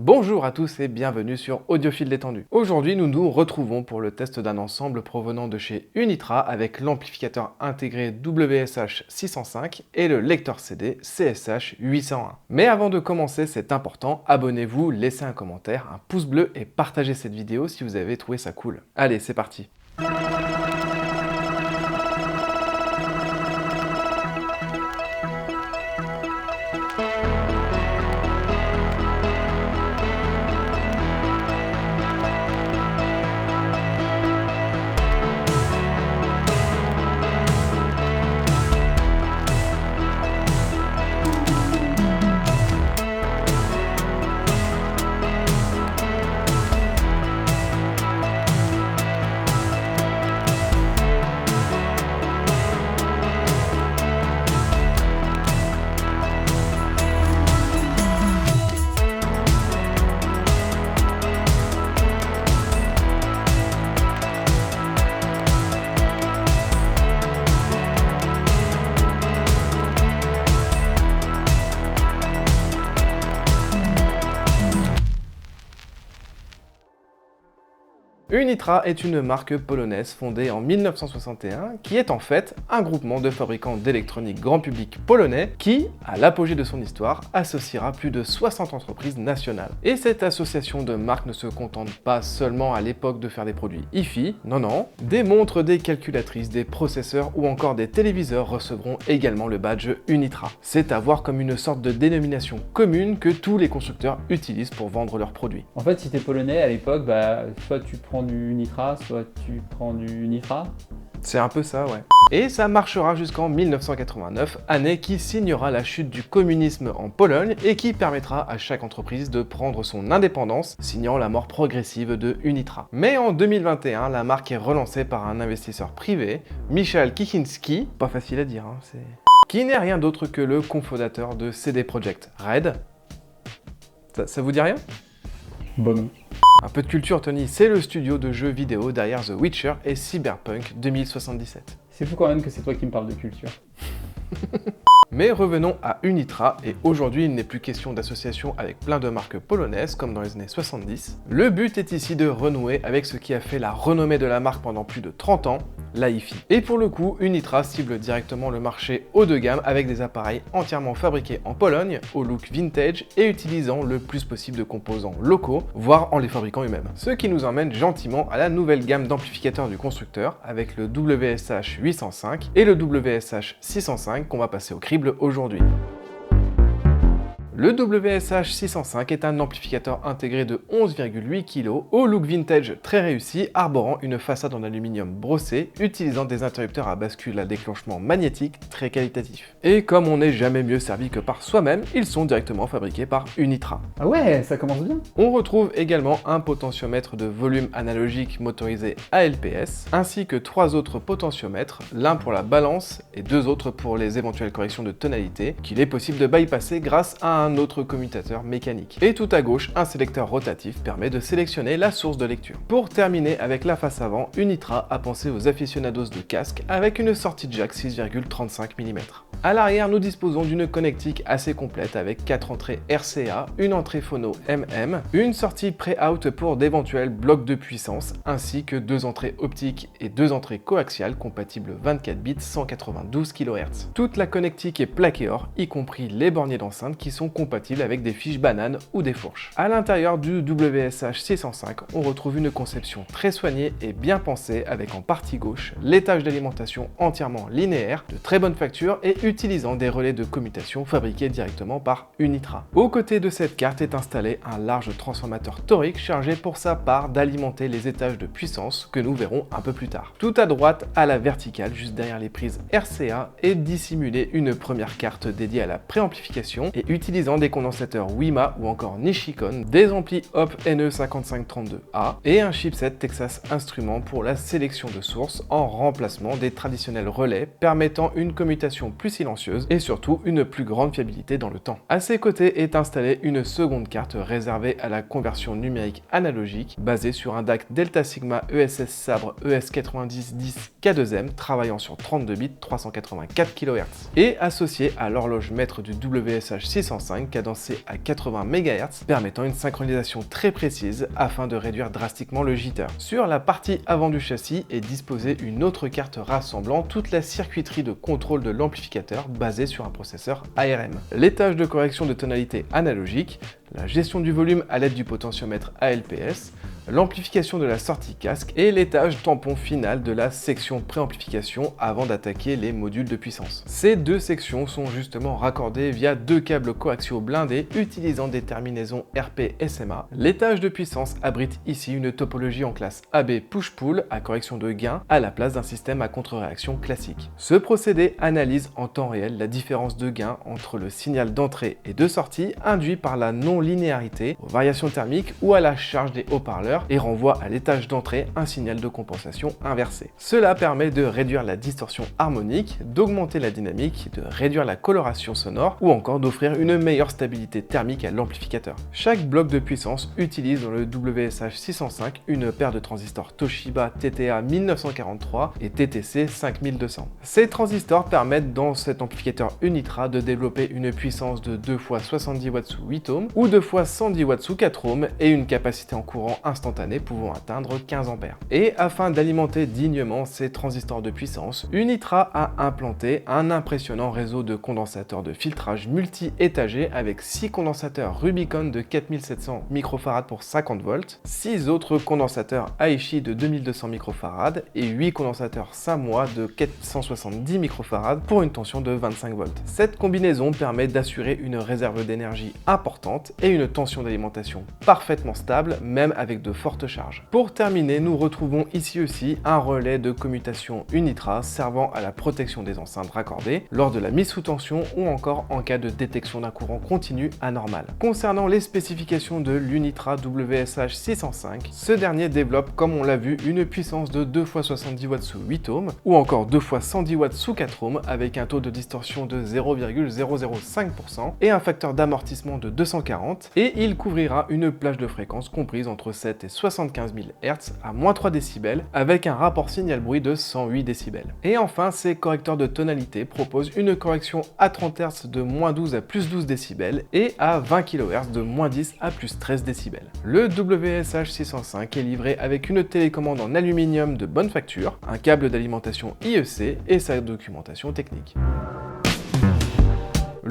Bonjour à tous et bienvenue sur Audiophile détendu. Aujourd'hui, nous nous retrouvons pour le test d'un ensemble provenant de chez Unitra avec l'amplificateur intégré WSH 605 et le lecteur CD CSH 801. Mais avant de commencer, c'est important, abonnez-vous, laissez un commentaire, un pouce bleu et partagez cette vidéo si vous avez trouvé ça cool. Allez, c'est parti. Unitra est une marque polonaise fondée en 1961 qui est en fait un groupement de fabricants d'électronique grand public polonais qui, à l'apogée de son histoire, associera plus de 60 entreprises nationales. Et cette association de marques ne se contente pas seulement à l'époque de faire des produits hi-fi, non, des montres, des calculatrices, des processeurs ou encore des téléviseurs recevront également le badge Unitra. C'est à voir comme une sorte de dénomination commune que tous les constructeurs utilisent pour vendre leurs produits. En fait, si t'es polonais à l'époque, soit tu prends du Unitra, soit tu prends du Unifra. C'est un peu ça, ouais. Et ça marchera jusqu'en 1989, année qui signera la chute du communisme en Pologne et qui permettra à chaque entreprise de prendre son indépendance, signant la mort progressive de Unitra. Mais en 2021, la marque est relancée par un investisseur privé, Michał Kichinski, pas facile à dire, qui n'est rien d'autre que le cofondateur de CD Projekt Red. Ça vous dit rien? Bon non. Un peu de culture, Tony, c'est le studio de jeux vidéo derrière The Witcher et Cyberpunk 2077. C'est fou quand même que c'est toi qui me parles de culture. Mais revenons à Unitra, et aujourd'hui il n'est plus question d'association avec plein de marques polonaises comme dans les années 70. Le but est ici de renouer avec ce qui a fait la renommée de la marque pendant plus de 30 ans, la hi-fi. Et pour le coup, Unitra cible directement le marché haut de gamme avec des appareils entièrement fabriqués en Pologne, au look vintage et utilisant le plus possible de composants locaux, voire en les fabriquant eux-mêmes. Ce qui nous emmène gentiment à la nouvelle gamme d'amplificateurs du constructeur avec le WSH 805 et le WSH 605 qu'on va passer au crible aujourd'hui. Le WSH 605 est un amplificateur intégré de 11,8 kg au look vintage très réussi, arborant une façade en aluminium brossé, utilisant des interrupteurs à bascule à déclenchement magnétique très qualitatifs. Et comme on n'est jamais mieux servi que par soi-même, ils sont directement fabriqués par Unitra. Ah ouais, ça commence bien. On retrouve également un potentiomètre de volume analogique motorisé ALPS, ainsi que 3 autres potentiomètres, l'un pour la balance et 2 autres pour les éventuelles corrections de tonalité, qu'il est possible de bypasser grâce à un autre commutateur mécanique. Et tout à gauche, un sélecteur rotatif permet de sélectionner la source de lecture. Pour terminer avec la face avant, Unitra a pensé aux aficionados de casque avec une sortie jack 6,35 mm. À l'arrière, nous disposons d'une connectique assez complète avec 4 entrées RCA, une entrée phono MM, une sortie pré-out pour d'éventuels blocs de puissance, ainsi que 2 entrées optiques et 2 entrées coaxiales compatibles 24 bits 192 kHz. Toute la connectique est plaquée or, y compris les borniers d'enceinte qui sont compatibles avec des fiches bananes ou des fourches. À l'intérieur du WSH 605, on retrouve une conception très soignée et bien pensée avec en partie gauche l'étage d'alimentation entièrement linéaire, de très bonne facture et utilisant des relais de commutation fabriqués directement par Unitra. Aux côtés de cette carte est installé un large transformateur torique chargé pour sa part d'alimenter les étages de puissance que nous verrons un peu plus tard. Tout à droite, à la verticale, juste derrière les prises RCA, est dissimulée une première carte dédiée à la préamplification et utilisant des condensateurs Wima ou encore Nishikon, des amplis Hop NE5532A et un chipset Texas Instruments pour la sélection de sources en remplacement des traditionnels relais permettant une commutation plus silencieuse et surtout une plus grande fiabilité dans le temps. À ses côtés est installée une seconde carte réservée à la conversion numérique analogique basée sur un DAC Delta Sigma ESS Sabre ES9010 K2M travaillant sur 32 bits 384 kHz et associée à l'horloge maître du WSH 605 605 cadencé à 80 MHz, permettant une synchronisation très précise afin de réduire drastiquement le jitter. Sur la partie avant du châssis est disposée une autre carte rassemblant toute la circuiterie de contrôle de l'amplificateur basée sur un processeur ARM. L'étage de correction de tonalité analogique, la gestion du volume à l'aide du potentiomètre ALPS, l'amplification de la sortie casque et l'étage tampon final de la section préamplification avant d'attaquer les modules de puissance. Ces deux sections sont justement raccordées via deux câbles coaxiaux blindés utilisant des terminaisons RP-SMA. L'étage de puissance abrite ici une topologie en classe AB push-pull à correction de gain à la place d'un système à contre-réaction classique. Ce procédé analyse en temps réel la différence de gain entre le signal d'entrée et de sortie induit par la non-linéarité, aux variations thermiques ou à la charge des haut-parleurs et renvoie à l'étage d'entrée un signal de compensation inversé. Cela permet de réduire la distorsion harmonique, d'augmenter la dynamique, de réduire la coloration sonore ou encore d'offrir une meilleure stabilité thermique à l'amplificateur. Chaque bloc de puissance utilise dans le WSH 605 une paire de transistors Toshiba TTA 1943 et TTC 5200. Ces transistors permettent dans cet amplificateur Unitra de développer une puissance de 2 x 70 watts sous 8 ohms ou 2 x 110 watts sous 4 ohms et une capacité en courant instantané pouvant atteindre 15 ampères. Et afin d'alimenter dignement ces transistors de puissance, Unitra a implanté un impressionnant réseau de condensateurs de filtrage multi-étagés avec 6 condensateurs Rubicon de 4700 microfarad pour 50 volts, 6 autres condensateurs Aichi de 2200 microfarad et 8 condensateurs Samoa de 470 microfarad pour une tension de 25 volts. Cette combinaison permet d'assurer une réserve d'énergie importante et une tension d'alimentation parfaitement stable, même avec de fortes charges. Pour terminer, nous retrouvons ici aussi un relais de commutation Unitra servant à la protection des enceintes raccordées lors de la mise sous tension ou encore en cas de détection d'un courant continu anormal. Concernant les spécifications de l'Unitra WSH 605, ce dernier développe, comme on l'a vu, une puissance de 2 x 70 watts sous 8 ohms ou encore 2 x 110 watts sous 4 ohms avec un taux de distorsion de 0,005% et un facteur d'amortissement de 240, et il couvrira une plage de fréquences comprise entre 7 et 75 000 Hz à moins 3 décibels avec un rapport signal-bruit de 108 décibels. Et enfin, ces correcteurs de tonalité proposent une correction à 30 Hz de moins 12 à plus 12 décibels et à 20 kHz de moins 10 à plus 13 décibels. Le WSH 605 est livré avec une télécommande en aluminium de bonne facture, un câble d'alimentation IEC et sa documentation technique.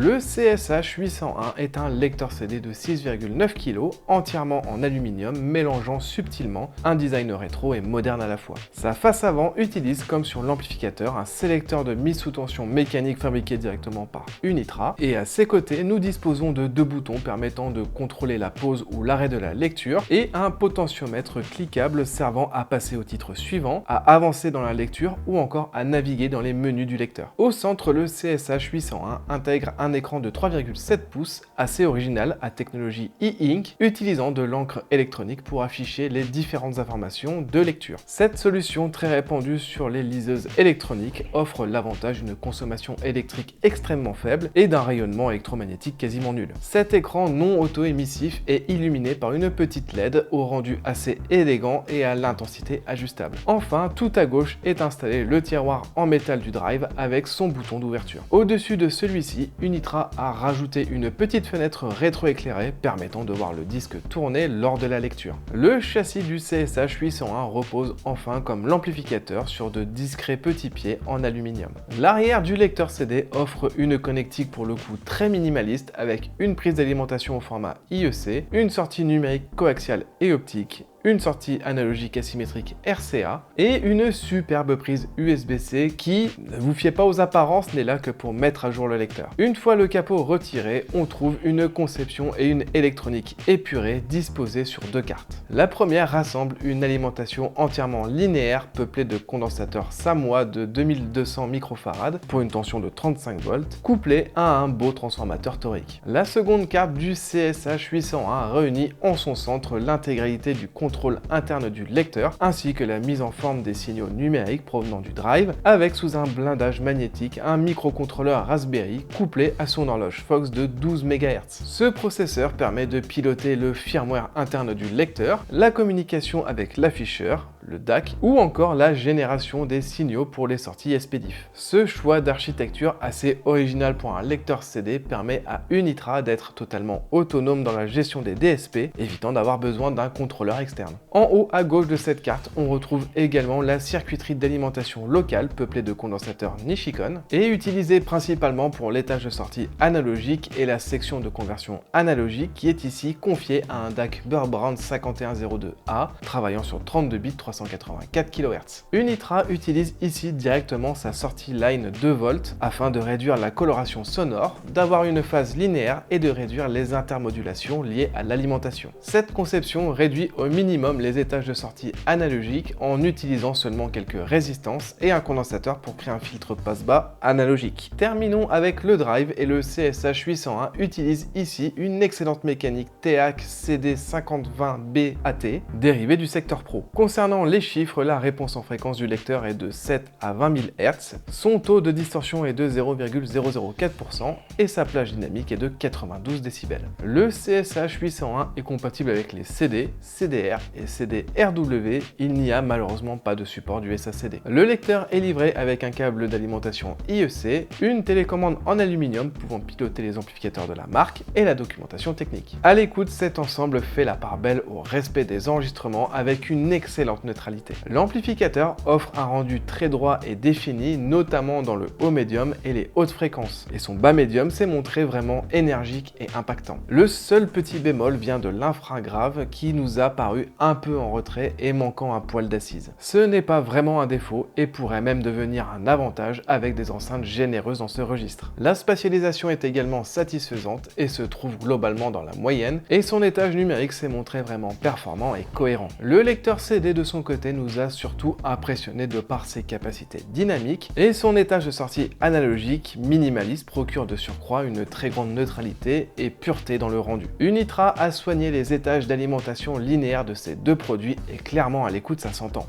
Le CSH 801 est un lecteur CD de 6,9 kg entièrement en aluminium mélangeant subtilement un design rétro et moderne à la fois. Sa face avant utilise comme sur l'amplificateur un sélecteur de mise sous tension mécanique fabriqué directement par Unitra et à ses côtés nous disposons de deux boutons permettant de contrôler la pause ou l'arrêt de la lecture et un potentiomètre cliquable servant à passer au titre suivant, à avancer dans la lecture ou encore à naviguer dans les menus du lecteur. Au centre, le CSH 801 intègre un écran de 3,7 pouces assez original à technologie e-ink utilisant de l'encre électronique pour afficher les différentes informations de lecture. Cette solution très répandue sur les liseuses électroniques offre l'avantage d'une consommation électrique extrêmement faible et d'un rayonnement électromagnétique quasiment nul. Cet écran non auto-émissif est illuminé par une petite LED au rendu assez élégant et à l'intensité ajustable. Enfin, tout à gauche est installé le tiroir en métal du drive avec son bouton d'ouverture. Au-dessus de celui-ci, Unitra a rajouté une petite fenêtre rétroéclairée permettant de voir le disque tourner lors de la lecture. Le châssis du CSH 801 repose enfin comme l'amplificateur sur de discrets petits pieds en aluminium. L'arrière du lecteur CD offre une connectique pour le coup très minimaliste avec une prise d'alimentation au format IEC, une sortie numérique coaxiale et optique, une sortie analogique asymétrique RCA et une superbe prise USB-C qui, ne vous fiez pas aux apparences, n'est là que pour mettre à jour le lecteur. Une fois le capot retiré, on trouve une conception et une électronique épurée disposées sur deux cartes. La première rassemble une alimentation entièrement linéaire peuplée de condensateurs Samoa de 2200 microfarad pour une tension de 35 volts, couplée à un beau transformateur torique. La seconde carte du CSH 801 réunit en son centre l'intégralité du contrôle interne du lecteur ainsi que la mise en forme des signaux numériques provenant du drive avec sous un blindage magnétique un microcontrôleur Raspberry couplé à son horloge Fox de 12 MHz. Ce processeur permet de piloter le firmware interne du lecteur, la communication avec l'afficheur, le DAC, ou encore la génération des signaux pour les sorties SPDIF. Ce choix d'architecture assez original pour un lecteur CD permet à Unitra d'être totalement autonome dans la gestion des DSP, évitant d'avoir besoin d'un contrôleur externe. En haut à gauche de cette carte, on retrouve également la circuiterie d'alimentation locale peuplée de condensateurs Nichicon et utilisée principalement pour l'étage de sortie analogique et la section de conversion analogique qui est ici confiée à un DAC Burbrand 5102A travaillant sur 32 bits 384 kHz. Unitra utilise ici directement sa sortie line 2V afin de réduire la coloration sonore, d'avoir une phase linéaire et de réduire les intermodulations liées à l'alimentation. Cette conception réduit au minimum les étages de sortie analogiques en utilisant seulement quelques résistances et un condensateur pour créer un filtre passe-bas analogique. Terminons avec le drive et le CSH 801 utilise ici une excellente mécanique TEAC CD5020B AT dérivée du secteur Pro. Concernant les chiffres, la réponse en fréquence du lecteur est de 7 à 20 000 Hz, son taux de distorsion est de 0,004% et sa plage dynamique est de 92 décibels. Le CSH 801 est compatible avec les CD, CDR et CD-RW, il n'y a malheureusement pas de support du SACD. Le lecteur est livré avec un câble d'alimentation IEC, une télécommande en aluminium pouvant piloter les amplificateurs de la marque et la documentation technique. À l'écoute, cet ensemble fait la part belle au respect des enregistrements avec une excellente neutralité. L'amplificateur offre un rendu très droit et défini, notamment dans le haut médium et les hautes fréquences, et son bas médium s'est montré vraiment énergique et impactant. Le seul petit bémol vient de l'infragrave qui nous a paru un peu en retrait et manquant un poil d'assise. Ce n'est pas vraiment un défaut et pourrait même devenir un avantage avec des enceintes généreuses dans ce registre. La spatialisation est également satisfaisante et se trouve globalement dans la moyenne et son étage numérique s'est montré vraiment performant et cohérent. Le lecteur CD de son côté nous a surtout impressionné de par ses capacités dynamiques et son étage de sortie analogique minimaliste procure de surcroît une très grande neutralité et pureté dans le rendu. Unitra a soigné les étages d'alimentation linéaire de ces deux produits et clairement à l'écoute ça s'entend.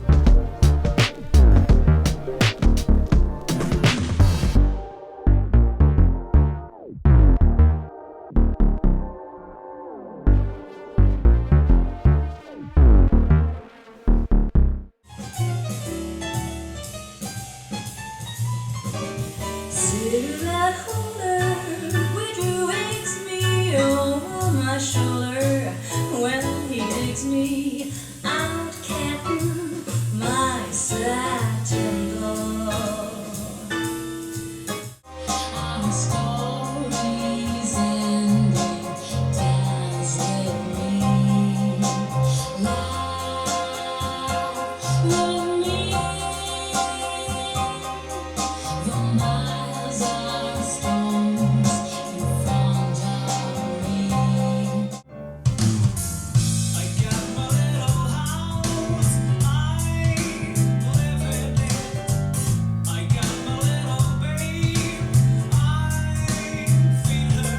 Cigarette holder, which wakes me on my shoulder when he takes me out catting my satin ball. I'm stories ending dance with me. Love me. The miles are stones in front of me. I got my little house, I live in it. I got my little babe, I feed her.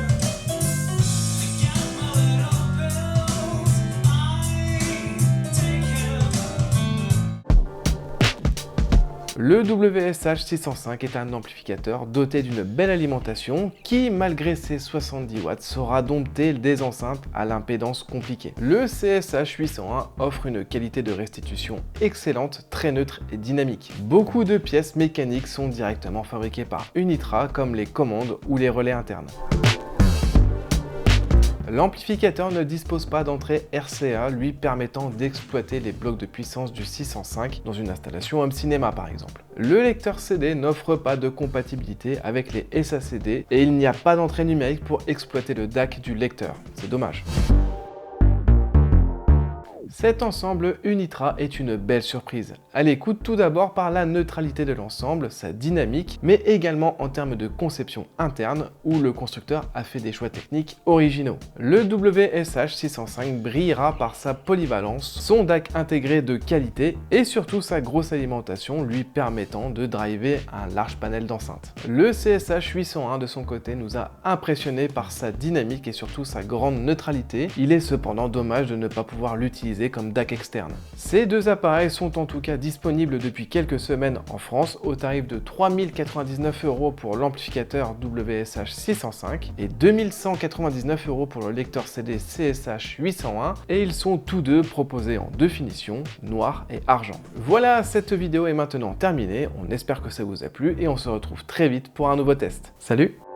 I got my little bills, I take care of her. Le WSH 605 est un amplificateur doté d'une belle alimentation qui, malgré ses 70 watts, saura dompter des enceintes à l'impédance compliquée. Le CSH 801 offre une qualité de restitution excellente, très neutre et dynamique. Beaucoup de pièces mécaniques sont directement fabriquées par Unitra comme les commandes ou les relais internes. L'amplificateur ne dispose pas d'entrée RCA lui permettant d'exploiter les blocs de puissance du 605 dans une installation home cinéma par exemple. Le lecteur CD n'offre pas de compatibilité avec les SACD et il n'y a pas d'entrée numérique pour exploiter le DAC du lecteur. C'est dommage. Cet ensemble Unitra est une belle surprise. À l'écoute tout d'abord par la neutralité de l'ensemble, sa dynamique, mais également en termes de conception interne où le constructeur a fait des choix techniques originaux. Le WSH 605 brillera par sa polyvalence, son DAC intégré de qualité et surtout sa grosse alimentation lui permettant de driver un large panel d'enceintes. Le CSH 801 de son côté nous a impressionné par sa dynamique et surtout sa grande neutralité. Il est cependant dommage de ne pas pouvoir l'utiliser utilisés comme DAC externe. Ces deux appareils sont en tout cas disponibles depuis quelques semaines en France au tarif de 3 099 € pour l'amplificateur WSH 605 et 2 199 € pour le lecteur CD CSH 801 et ils sont tous deux proposés en deux finitions, noir et argent. Voilà, cette vidéo est maintenant terminée, on espère que ça vous a plu et on se retrouve très vite pour un nouveau test. Salut!